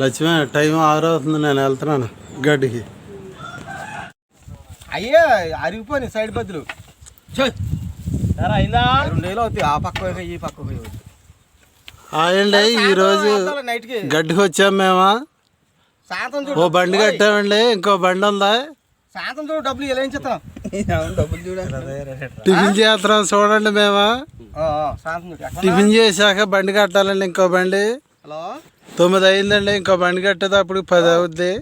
Lakshmi time 6 అవుతుంది, నేను వెళ్తున్నాను గడ్డికి. అయ్యా అరిగిపోయి సైడ్ బదులు 2 నెలలు అవుతాయి. ఆ పక్క ఈ పక్క అండి ఈరోజు గడ్డికి వచ్చాం మేము. ఓ బండి కట్టామండి, ఇంకో బండి ఉందా? సాయంత్రం చూడు డబ్బులు ఎలా ఇచ్చేస్తాం. డబ్బులు టిఫిన్ చేస్తున్నాం చూడండి మేము. టిఫిన్ చేశాక బండి కట్టాలండి, ఇంకో బండి. 9 అయిందండి, ఇంకో బండి కట్టేది అప్పుడు 10 అవుద్ది.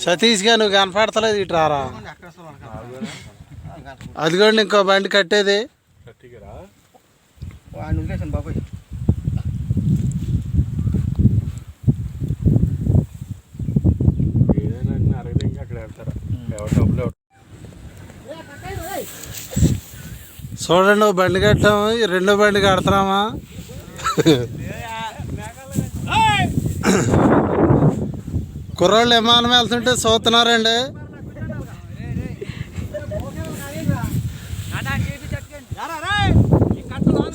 సతీష్గా నువ్వు కనపడతలేదు, ఇటు రారా. అదిగోండి ఇంకో బండి కట్టేది. బాబాయ్ చూడండి ఓ బండి కట్టాము, రెండో బండి కడుతున్నామా. కుర్రాళ్ళు విమానం వెళ్తుంటే చూస్తున్నారండి.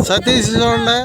సతీష్ చూడండి.